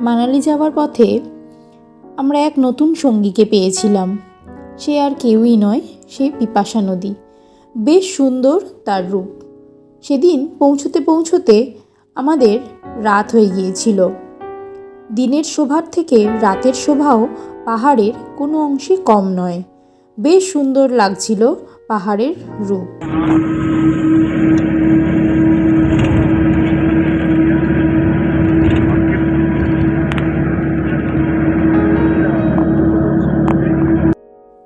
মানালি যাওয়ার পথে আমরা এক নতুন সঙ্গীকে পেয়েছিলাম। সে আর কেউই নয়, সে বিপাশা নদী। বেশ সুন্দর তার রূপ। সেদিন পৌঁছতে পৌঁছতে আমাদের রাত হয়ে গিয়েছিল। দিনের শোভার থেকে রাতের শোভাও পাহাড়ের কোনো অংশে কম নয়। বেশ সুন্দর লাগছিল পাহাড়ের রূপ।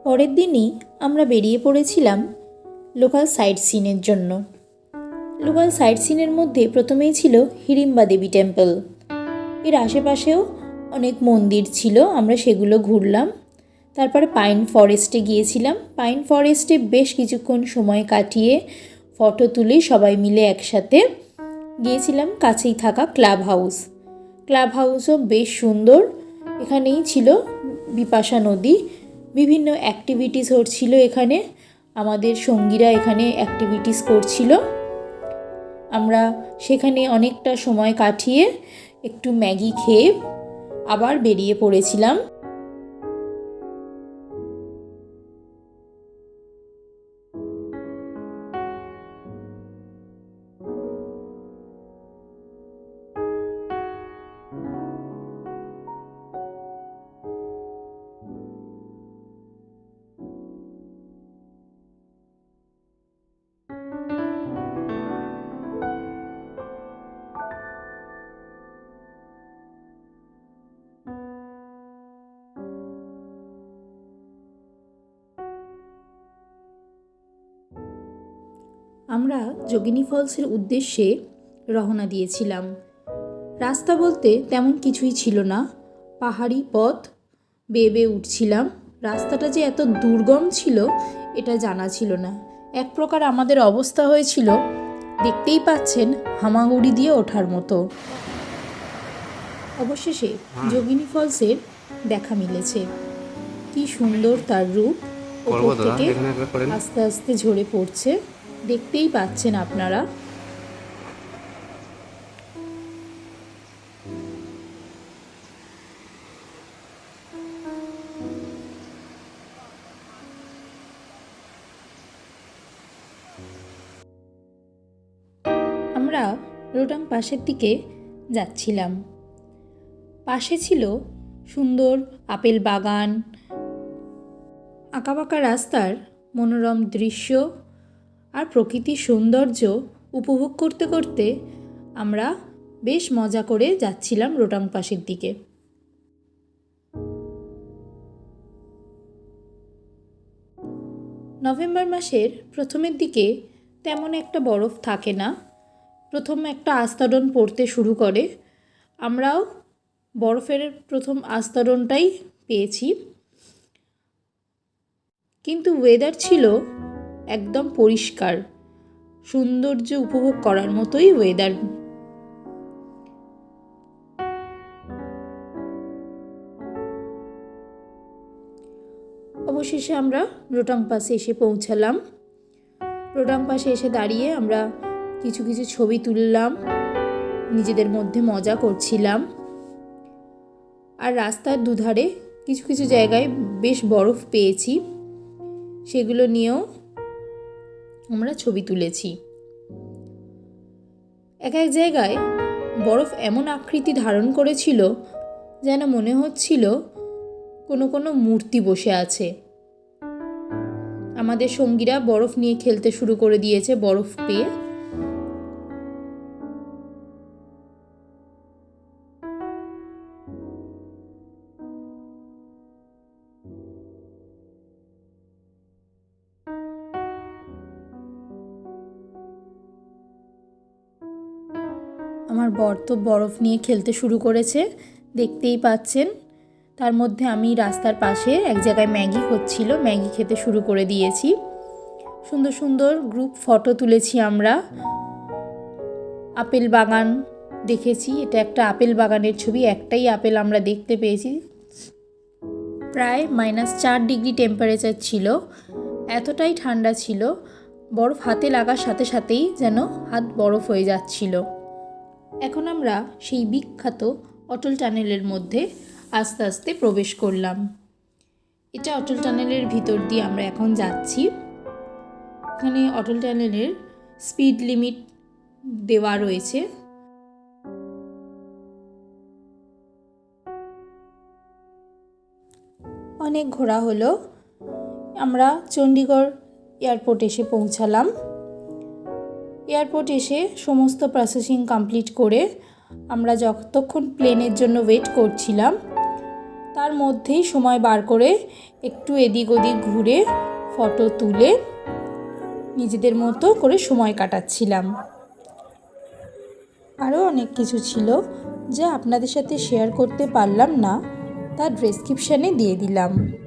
পরের দিনই আমরা বেরিয়ে পড়েছিলাম লোকাল সাইট সিনের জন্য। লোকাল সাইট সিনের মধ্যে প্রথমেই ছিল হিড়িম্বা দেবী টেম্পল। এর আশেপাশেও অনেক মন্দির ছিল, আমরা সেগুলো ঘুরলাম। তারপরে পাইন ফরেস্টে গিয়েছিলাম। পাইন ফরেস্টে বেশ কিছুক্ষণ সময় কাটিয়ে ফটো তুলে সবাই মিলে একসাথে গিয়েছিলাম কাছেই থাকা ক্লাব হাউস। ক্লাব হাউসও বেশ সুন্দর। এখানেই ছিল বিপাশা নদী। বিভিন্ন অ্যাক্টিভিটিস হচ্ছিল এখানে। আমাদের সঙ্গীরা এখানে অ্যাক্টিভিটিস করছিল। আমরা সেখানে অনেকটা সময় কাটিয়ে একটু ম্যাগি খেয়ে আবার বেরিয়ে পড়েছিলাম। আমরা যোগিনী ফলসের উদ্দেশ্যে রওনা দিয়েছিলাম। রাস্তা বলতে তেমন কিছুই ছিল না, পাহাড়ি পথ বেয়ে বেয়ে উঠছিলাম। রাস্তাটা যে এত দুর্গম ছিল এটা জানা ছিল না। এক প্রকার আমাদের অবস্থা হয়েছিল, দেখতেই পাচ্ছেন, হামাগুড়ি দিয়ে ওঠার মতো। অবশেষে যোগিনী ফলসের দেখা মিলেছে। কি সুন্দর তার রূপ, উপর থেকে আস্তে আস্তে ঝরে পড়ছে, দেখতেই পাচ্ছেন আপনারা। আমরা রোটাং পাশের দিকে যাচ্ছিলাম। পাশে ছিল সুন্দর আপেল বাগান, আঁকাবাঁকা রাস্তার মনোরম দৃশ্য আর প্রকৃতির সৌন্দর্য উপভোগ করতে করতে আমরা বেশ মজা করে যাচ্ছিলাম রোটাং পাশের দিকে। নভেম্বর মাসের প্রথমের দিকে তেমন একটা বরফ থাকে না, প্রথম একটা আস্তরণ পড়তে শুরু করে। আমরাও বরফের প্রথম আস্তরণটাই পেয়েছি, কিন্তু ওয়েদার ছিল একদম পরিষ্কার, সৌন্দর্য উপভোগ করার মতোই ওয়েদার। অবশেষে আমরা রোটাং পাসে এসে পৌঁছালাম। রোটাং পাসে এসে দাঁড়িয়ে আমরা কিছু কিছু ছবি তুললাম, নিজেদের মধ্যে মজা করছিলাম। আর রাস্তার দুধারে কিছু কিছু জায়গায় বেশ বরফ পেয়েছি, সেগুলো নিয়েও আমরা ছবি তুলেছি। এক এক জায়গায় বরফ এমন আকৃতি ধারণ করেছিল যেন মনে হচ্ছিল কোনো কোনো মূর্তি বসে আছে। আমাদের সঙ্গীরা বরফ নিয়ে খেলতে শুরু করে দিয়েছে বরফ পেয়ে। আমার বর তো বরফ নিয়ে খেলতে শুরু করেছে, দেখতেই পাচ্ছেন। তার মধ্যে আমি রাস্তার পাশে এক জায়গায় ম্যাগি হচ্ছিল, ম্যাগি খেতে শুরু করে দিয়েছি। সুন্দর সুন্দর গ্রুপ ফটো তুলেছি আমরা। আপেল বাগান দেখেছি, এটা একটা আপেল বাগানের ছবি। একটাই আপেল আমরা দেখতে পেয়েছি। প্রায় -4 ডিগ্রি টেম্পারেচার ছিল, এতটাই ঠান্ডা ছিল, বরফ হাতে লাগার সাথে সাথেই যেন হাত বরফ হয়ে যাচ্ছিল। এখন আমরা সেই বিখ্যাত অটল টানেলের মধ্যে আস্তে আস্তে প্রবেশ করলাম। এটা অটল টানেলের ভিতর দিয়ে আমরা এখন যাচ্ছি। এখানে অটল টানেলের স্পিড লিমিট দেওয়া রয়েছে। অনেক ঘোরা হলো, আমরা চণ্ডীগড় এয়ারপোর্ট এসে পৌঁছালাম। এয়ারপোর্ট এসে সমস্ত প্রসেসিং কমপ্লিট করে আমরা যতক্ষণ প্লেনের জন্য ওয়েট করছিলাম তার মধ্যেই সময় বার করে একটু এদিক ওদিক ঘুরে ফটো তুলে নিজেদের মতো করে সময় কাটাচ্ছিলাম। আরও অনেক কিছু ছিল যা আপনাদের সাথে শেয়ার করতে পারলাম না, তা ডেসক্রিপশানে দিয়ে দিলাম।